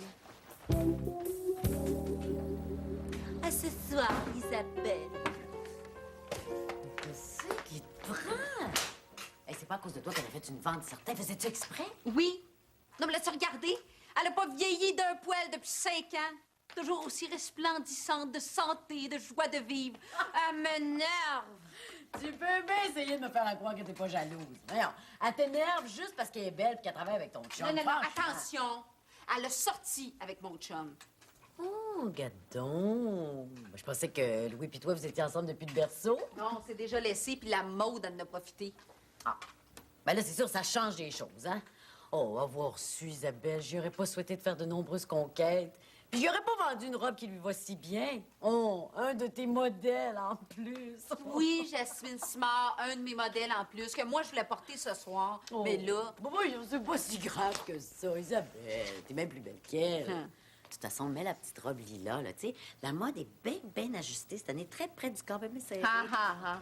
À ce soir, Isabelle. Qu'est-ce qui te prend? Hey, c'est pas à cause de toi qu'elle a fait une vente certaine. Faisais-tu exprès? Oui. Non, mais là, tu regardé? Elle a pas vieilli d'un poil depuis 5 ans. Toujours aussi resplendissante de santé, de joie de vivre. Elle m'énerve. Tu peux bien essayer de me faire croire que t'es pas jalouse. Voyons, elle t'énerve juste parce qu'elle est belle et qu'elle travaille avec ton chum. Non, non, non, Franchement. attention. Elle a sorti avec mon chum. Oh, gadon. Je pensais que Louis et toi, vous étiez ensemble depuis le berceau. Non, on s'est déjà laissé, puis la mode en a profité. Ah. Ben là, c'est sûr, ça change des choses, hein? Oh, avoir su, Isabelle, j'y aurais pas souhaité de faire de nombreuses conquêtes. Puis j'y aurais pas vendu une robe qui lui va si bien. Oh, un de tes modèles en plus. Oui, Jasmine Simard, un de mes modèles en plus, que moi, je voulais porter ce soir. Oh. Mais là... Bon, c'est pas si grave que ça, Isabelle. T'es même plus belle qu'elle. De toute façon, mets la petite robe lilas, là, tu sais. La mode est bien ajustée cette année, très près du corps, mais c'est... Ah,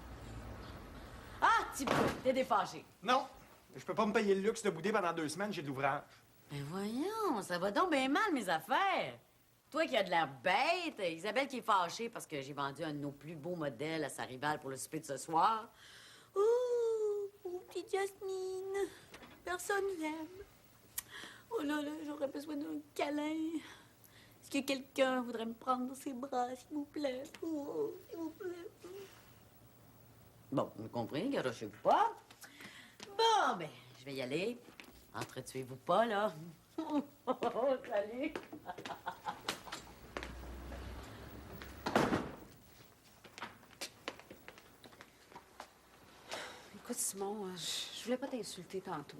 petit peu, t'es défâché. Non, je peux pas me payer le luxe de bouder pendant 2 semaines, j'ai de l'ouvrage. Mais voyons, ça va donc bien mal, mes affaires. Toi qui as de l'air bête, Isabelle qui est fâchée parce que j'ai vendu un de nos plus beaux modèles à sa rivale pour le souper de ce soir. Ouh, petite Jasmine, personne l'aime. Oh là là, j'aurais besoin d'un câlin. Est-ce que quelqu'un voudrait me prendre dans ses bras, s'il vous plaît? Oh, s'il vous plaît. Bon, vous comprenez, garochez-vous pas. Bon, ben, je vais y aller. Entretuez-vous pas, là. Salut. Écoute, Simon, je voulais pas t'insulter tantôt.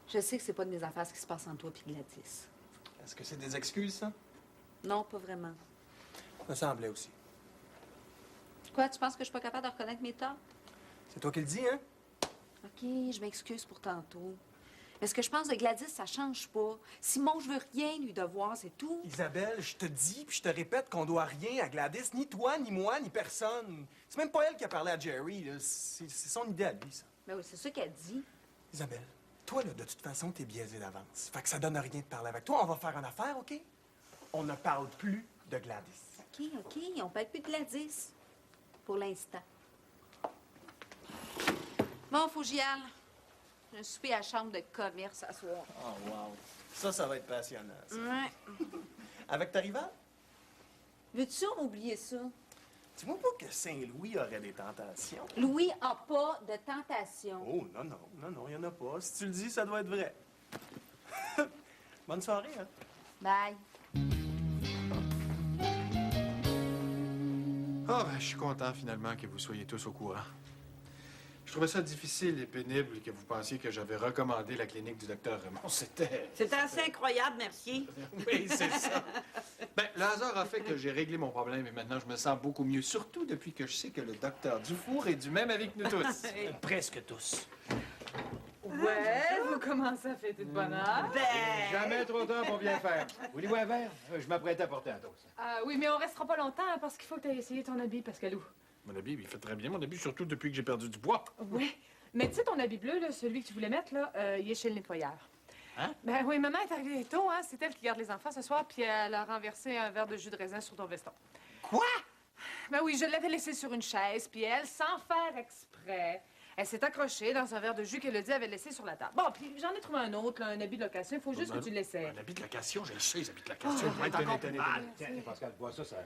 Je sais que c'est pas de mes affaires ce qui se passe entre toi et Gladys. Est-ce que c'est des excuses, ça? Non, pas vraiment. Ça semblait aussi. Quoi, tu penses que je suis pas capable de reconnaître mes torts? C'est toi qui le dis, hein? OK, je m'excuse pour tantôt. Mais ce que je pense de Gladys, ça change pas. Simon, je veux rien lui devoir, c'est tout. Isabelle, je te dis puis je te répète qu'on doit rien à Gladys, ni toi, ni moi, ni personne. C'est même pas elle qui a parlé à Jerry, là. C'est son idée à lui, ça. Ben oui, c'est ça qu'elle dit. Isabelle, toi, là, de toute façon, t'es biaisée d'avance. Fait que ça donne rien de parler avec toi. On va faire une affaire, OK? On ne parle plus de Gladys. OK, on parle plus de Gladys. Pour l'instant. Bon, faut que j'y aille. J'ai un souper à la chambre de commerce à soir. Oh, wow. Ça va être passionnant, ça. Ouais. Avec ta rivale? Veux-tu oublier ça? Dis-moi pas que Saint-Louis aurait des tentations. Louis a pas de tentation. Oh, non, il y en a pas. Si tu le dis, ça doit être vrai. Bonne soirée, hein? Bye. Ah, ben, je suis content, finalement, que vous soyez tous au courant. Je trouvais ça difficile et pénible que vous pensiez que j'avais recommandé la clinique du docteur Raymond. C'était assez incroyable, merci. Oui, c'est ça. Ben, le hasard a fait que j'ai réglé mon problème et maintenant je me sens beaucoup mieux, surtout depuis que je sais que le docteur Dufour est du même avis que nous tous. Presque tous. Ouais, vous commencez à fêter de bonheur. Jamais trop tard pour bien faire. Voulez-vous un verre? Je m'apprête à porter un toast. Oui, mais on restera pas longtemps hein, parce qu'il faut que tu aies essayé ton habit, Pascalou. Mon habit, il fait très bien, mon habit, surtout depuis que j'ai perdu du poids. Oui. Mais tu sais, ton habit bleu, là, celui que tu voulais mettre, là, il est chez le nettoyeur. Hein? Ben oui, maman est arrivée tôt, hein. C'est elle qui garde les enfants ce soir, puis elle a renversé un verre de jus de raisin sur ton veston. Quoi? Ben oui, je l'avais laissé sur une chaise, puis elle, sans faire exprès, elle s'est accrochée dans un verre de jus qu'Elodie avait laissé sur la table. Bon, puis j'en ai trouvé un autre, là, un habit de location. Il faut juste que tu l'essaies. Un habit de location, je le sais, les habits de location. Oh, je vais être encore plus mal. Tiens, Pascal, bois ça, ça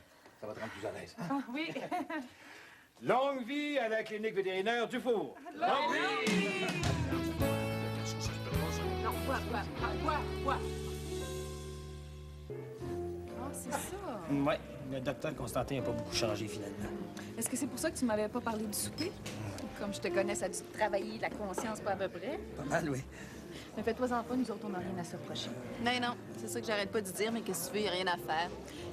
va te rendre plus à l'aise. Ah, oui. Longue vie à la clinique vétérinaire Dufour. Longue vie! Non, bois. Ah, c'est ça. Ouais, le docteur Constantin n'a pas beaucoup changé, finalement. Est-ce que c'est pour ça que tu m'avais pas parlé du souper? Comme je te connais, ça a dû te travailler la conscience pas à peu près. Pas mal, oui. Mais fais-toi-en pas, nous autres, on n'a rien à se reprocher. Non, c'est ça que j'arrête pas de dire, mais qu'est-ce que tu veux, il n'y a rien à faire.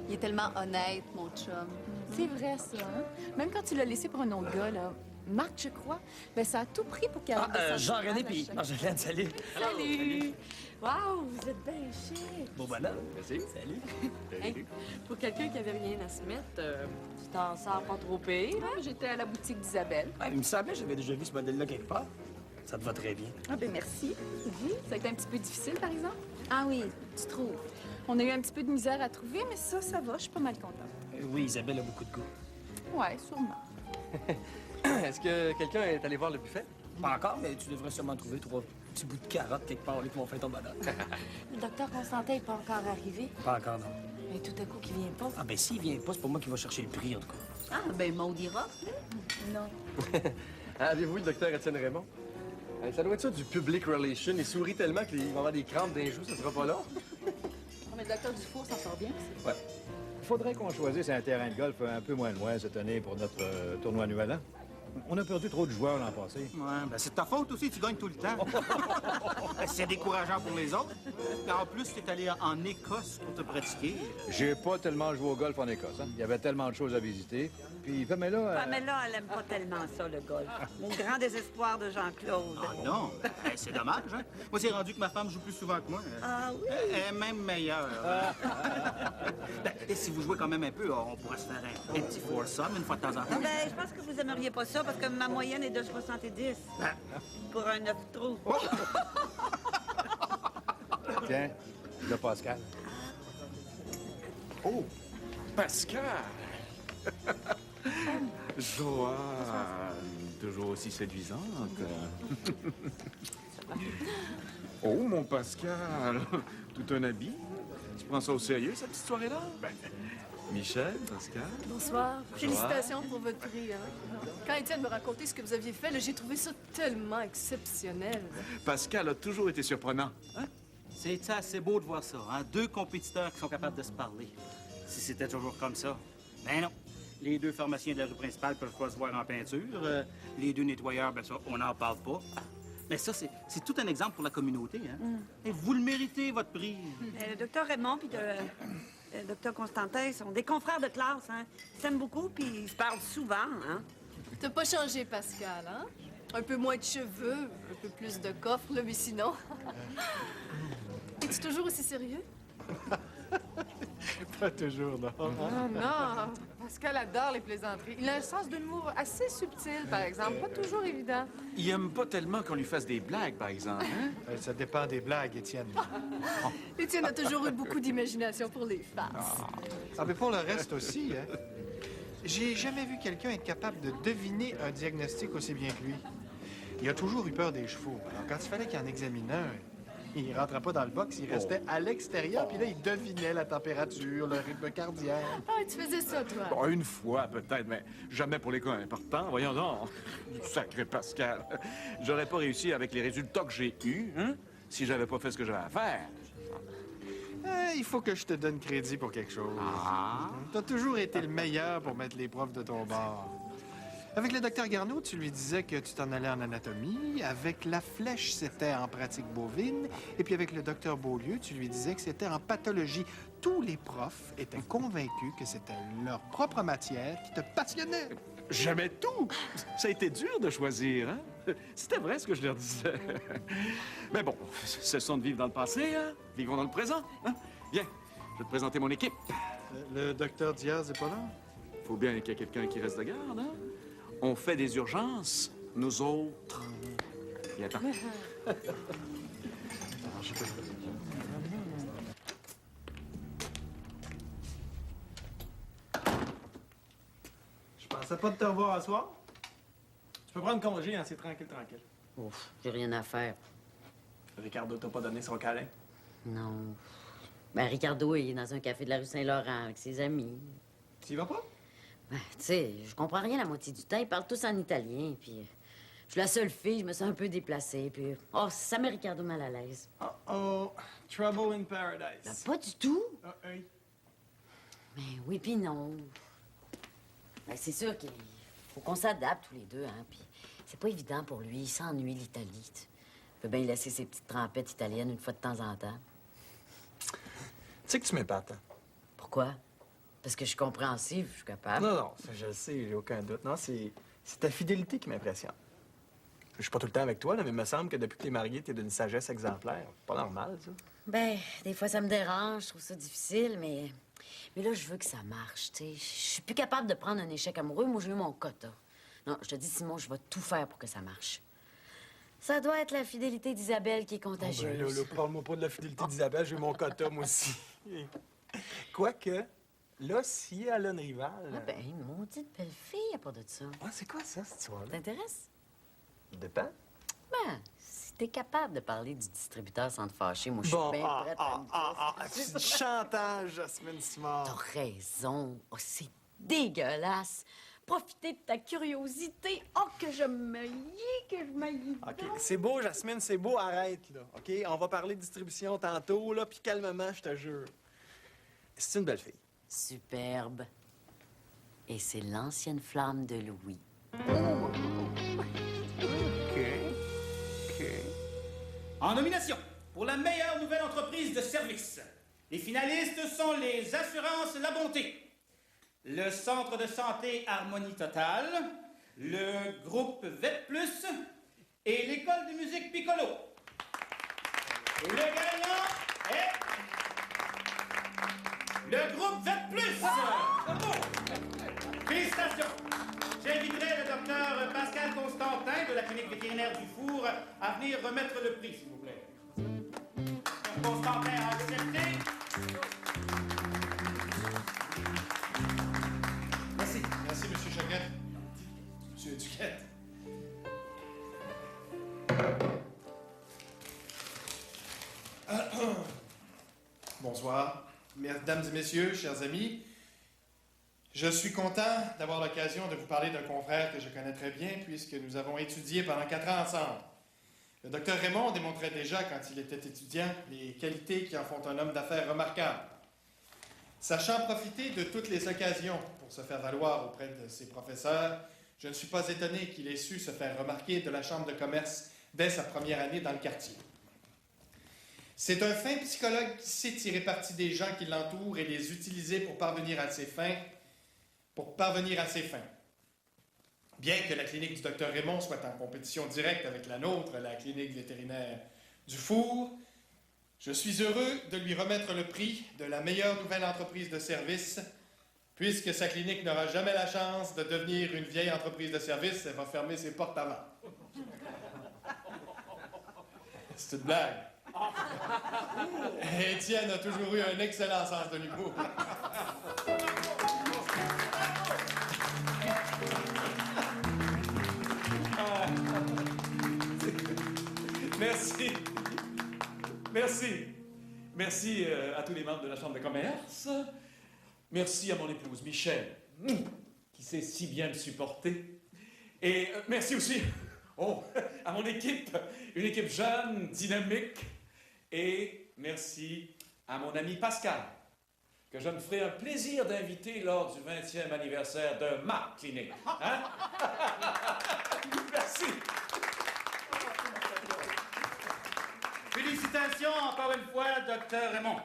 Il est tellement honnête, mon chum. C'est vrai, ça, hein? Même quand tu l'as laissé pour un autre gars, là, Marc, je crois, ben ça a tout pris pour qu'il arrive de Jean-René puis Marjolaine, salut. Salut! Wow, vous êtes bien chic. Bon bonhomme. Merci. Salut. Hey, pour quelqu'un qui avait rien à se mettre, tu t'en sors pas trop pire. Ouais, j'étais à la boutique d'Isabelle. Ouais, il me semblait que j'avais déjà vu ce modèle-là quelque part. Ça te va très bien. Ah ben merci. Ça a été un petit peu difficile, par exemple. Ah oui, tu trouves? On a eu un petit peu de misère à trouver, mais ça va, je suis pas mal contente. Oui, Isabelle a beaucoup de goût. Ouais, sûrement. Est-ce que quelqu'un est allé voir le buffet? Pas encore, mais tu devrais sûrement trouver 3 petits bouts de carottes quelque part là, qui vont faire ton bonheur. Le docteur Constantin n'est pas encore arrivé. Pas encore, non. Mais tout à coup, qu'il vient pas. Ah ben s'il vient pas, c'est pas moi qui va chercher le prix, en tout cas. Ah, ben Maud ira. Non. Avez-vous vu le docteur Étienne Raymond? Ça doit être ça du public relation. Il sourit tellement qu'il va avoir des crampes d'un joue, ça sera pas long. Mais le docteur Dufour s'en sort bien aussi. Ouais. Il faudrait qu'on choisisse un terrain de golf un peu moins loin cette année pour notre tournoi annuel, hein? On a perdu trop de joueurs l'an passé. Ouais, ben c'est de ta faute aussi, tu gagnes tout le temps. C'est décourageant pour les autres. Mais en plus, t'es allé en Écosse pour te pratiquer. J'ai pas tellement joué au golf en Écosse. Hein. Il y avait tellement de choses à visiter. Puis Pamela... Pamela, elle aime pas tellement ça, le golf. Au grand désespoir de Jean-Claude. Ah non, ben, c'est dommage, hein? Moi, c'est rendu que ma femme joue plus souvent que moi. Ah oui? Elle est même meilleure. Ben, et si vous jouez quand même un peu, on pourrait se faire un petit foursome une fois de temps en temps. Ben, je pense que vous aimeriez pas ça parce que ma moyenne est de 70. Pour un 9 trous. Tiens, le Pascal. Oh, Pascal! Joanne, toujours aussi séduisante. Oh, mon Pascal, tout un habit. Tu prends ça au sérieux, cette petite soirée-là? Michel, Pascal? Bonsoir. Bonsoir. Félicitations pour votre prix. Hein. Quand Étienne me racontait ce que vous aviez fait, là, j'ai trouvé ça tellement exceptionnel. Pascal a toujours été surprenant. Hein? C'est assez beau de voir ça, hein? Deux compétiteurs qui sont capables de se parler. Si c'était toujours comme ça. Ben non. Les deux pharmaciens de la rue principale peuvent pas se voir en peinture. Les deux nettoyeurs, ben ça, on n'en parle pas. Mais ça, c'est tout un exemple pour la communauté, hein? Et vous le méritez, votre prix. Le docteur Raymond puis le docteur Constantin sont des confrères de classe, hein? Ils s'aiment beaucoup puis ils se parlent souvent, hein? T'as pas changé, Pascal, hein? Un peu moins de cheveux, un peu plus de coffre, là, mais sinon... Es-tu toujours aussi sérieux? Pas toujours, non. Non, non. Pascal adore les plaisanteries. Il a un sens de l'humour assez subtil, par exemple. Pas toujours évident. Il aime pas tellement qu'on lui fasse des blagues, par exemple. Hein? Ça dépend des blagues, Étienne. Étienne a toujours eu beaucoup d'imagination pour les farces. Ah, mais pour le reste aussi, hein. J'ai jamais vu quelqu'un être capable de deviner un diagnostic aussi bien que lui. Il a toujours eu peur des chevaux. Alors, quand il fallait qu'il en examine un, il rentrait pas dans le box, il restait à l'extérieur, puis là, il devinait la température, le rythme cardiaque. Ah, tu faisais ça, toi? Bon, une fois, peut-être, mais jamais pour les cas importants. Voyons donc. Sacré Pascal. J'aurais pas réussi avec les résultats que j'ai eus, hein, si j'avais pas fait ce que j'avais à faire. Il faut que je te donne crédit pour quelque chose. T'as toujours été le meilleur pour mettre les profs de ton bord. Avec le docteur Garneau, tu lui disais que tu t'en allais en anatomie. Avec la flèche, c'était en pratique bovine. Et puis avec le docteur Beaulieu, tu lui disais que c'était en pathologie. Tous les profs étaient convaincus que c'était leur propre matière qui te passionnait. Jamais tout. Ça a été dur de choisir, hein? C'était vrai ce que je leur disais. Mais bon, cessons de vivre dans le passé, hein? Vivons dans le présent, hein? Viens, je vais te présenter mon équipe. Le docteur Diaz n'est pas là? Faut bien qu'il y ait quelqu'un qui reste de garde, hein? On fait des urgences, nous autres. Et attends. Je pensais pas de te revoir à soir. Tu peux prendre congé, hein, c'est tranquille, tranquille. Ouf, j'ai rien à faire. Ricardo t'a pas donné son câlin. Non. Ben, Ricardo, il est dans un café de la rue Saint-Laurent avec ses amis. Tu y vas pas? Ben, tu sais, je comprends rien la moitié du temps. Ils parlent tous en italien, puis... Je suis la seule fille, je me sens un peu déplacée, puis... Oh, ça met Ricardo mal à l'aise. Oh, trouble in paradise. Ben, pas du tout. Oui. Mais oui, puis non. Ben, c'est sûr qu'il faut qu'on s'adapte tous les deux, hein, puis... C'est pas évident pour lui, il s'ennuie l'Italie. Il peut bien laisser ses petites trempettes italiennes une fois de temps en temps. Tu sais que tu m'épates, hein? Pourquoi? Parce que je suis compréhensive, je suis capable. Non, ça, je le sais, j'ai aucun doute. Non, c'est ta fidélité qui m'impressionne. Je suis pas tout le temps avec toi, là, mais il me semble que depuis que t'es marié, t'es d'une sagesse exemplaire. Pas normal, ça. Ben, des fois, ça me dérange, je trouve ça difficile, mais là, je veux que ça marche, tu sais. Je suis plus capable de prendre un échec amoureux. Moi, j'ai eu mon quota. Non, je te dis, Simon, je vais tout faire pour que ça marche. Ça doit être la fidélité d'Isabelle qui est contagieuse. Oh, ben, là, parle-moi pas de la fidélité d'Isabelle, j'ai eu mon quota, moi aussi. Quoique, là, si elle a une rivale... Ah ben, une maudite belle fille à part de ça. Ah, c'est quoi ça, cette histoire-là? T'intéresse? Dépend. Ben, si t'es capable de parler du distributeur sans te fâcher, moi, je suis bien prête à me dire. C'est du chantage, Jasmine Simard. T'as raison. Oh, c'est dégueulasse. Profiter de ta curiosité. Oh, que je me lie, que je me lie. OK, c'est beau, Jasmine, c'est beau. Arrête, là. OK? On va parler de distribution tantôt, là, puis calmement, je te jure. C'est une belle fille. Superbe. Et c'est l'ancienne flamme de Louis. En nomination pour la meilleure nouvelle entreprise de service, les finalistes sont les Assurances La Bonté, le Centre de santé Harmonie Totale, le groupe VET+, et l'École de musique Piccolo. Et le gagnant est le groupe VET+. Bravo! Félicitations! J'inviterai le docteur Pascal Constantin de la clinique vétérinaire du Four à venir remettre le prix, s'il vous plaît. Constantin a accepté. Merci. Merci, M. Choquette. M. Duquette. Bonsoir. Mesdames et messieurs, chers amis, je suis content d'avoir l'occasion de vous parler d'un confrère que je connais très bien puisque nous avons étudié pendant 4 ans ensemble. Le docteur Raymond démontrait déjà, quand il était étudiant, les qualités qui en font un homme d'affaires remarquable. Sachant profiter de toutes les occasions pour se faire valoir auprès de ses professeurs, je ne suis pas étonné qu'il ait su se faire remarquer de la Chambre de commerce dès sa première année dans le quartier. C'est un fin psychologue qui sait tirer parti des gens qui l'entourent et les utiliser pour parvenir à ses fins. Bien que la clinique du Dr Raymond soit en compétition directe avec la nôtre, la clinique vétérinaire du Four, je suis heureux de lui remettre le prix de la meilleure nouvelle entreprise de service, puisque sa clinique n'aura jamais la chance de devenir une vieille entreprise de service, elle va fermer ses portes avant. C'est une blague. Étienne a toujours eu un excellent sens de l'humour. Merci. Merci à tous les membres de la Chambre de commerce. Merci à mon épouse Michel, qui sait si bien me supporter. Et merci aussi à mon équipe, une équipe jeune, dynamique. Et merci à mon ami Pascal, que je me ferai un plaisir d'inviter lors du 20e anniversaire de ma clinique. Hein? Merci. Félicitations encore une fois, docteur Raymond.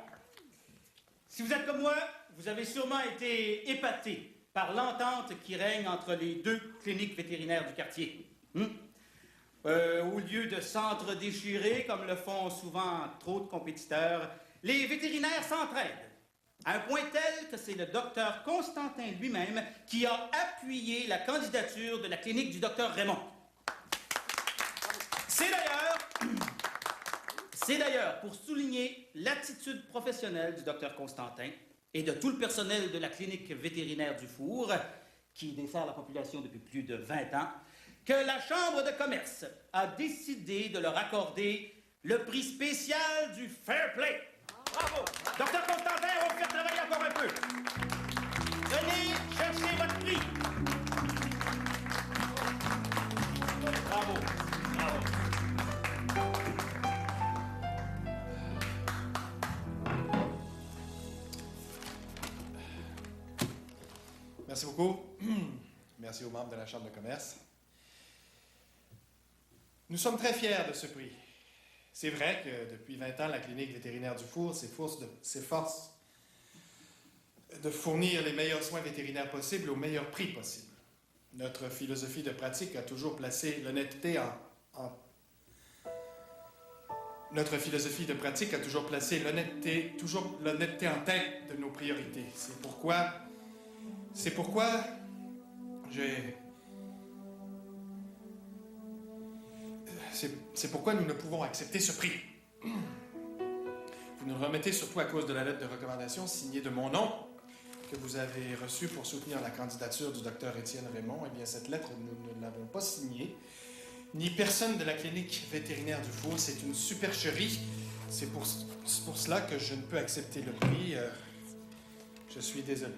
Si vous êtes comme moi, vous avez sûrement été épaté par l'entente qui règne entre les 2 cliniques vétérinaires du quartier. Au lieu de s'entre-déchirer, comme le font souvent trop de compétiteurs, les vétérinaires s'entraident. À un point tel que c'est le docteur Constantin lui-même qui a appuyé la candidature de la clinique du docteur Raymond. C'est d'ailleurs pour souligner l'attitude professionnelle du docteur Constantin et de tout le personnel de la clinique vétérinaire du Four, qui dessert la population depuis plus de 20 ans, que la Chambre de commerce a décidé de leur accorder le prix spécial du Fair Play. Bravo! Docteur Constantin, on va vous faire travailler encore un peu. Venez chercher votre prix. Bravo. Merci beaucoup. Merci aux membres de la Chambre de commerce. Nous sommes très fiers de ce prix. C'est vrai que depuis 20 ans, la clinique vétérinaire du Four s'efforce de fournir les meilleurs soins vétérinaires possibles au meilleur prix possible. Notre philosophie de pratique a toujours placé l'honnêteté Notre philosophie de pratique a toujours placé l'honnêteté en tête de nos priorités. C'est pourquoi nous ne pouvons accepter ce prix. Vous nous le remettez surtout à cause de la lettre de recommandation signée de mon nom que vous avez reçue pour soutenir la candidature du docteur Étienne Raymond. Eh bien, cette lettre, nous ne l'avons pas signée, ni personne de la clinique vétérinaire du Four. C'est une supercherie. C'est pour cela que je ne peux accepter le prix. Je suis désolé.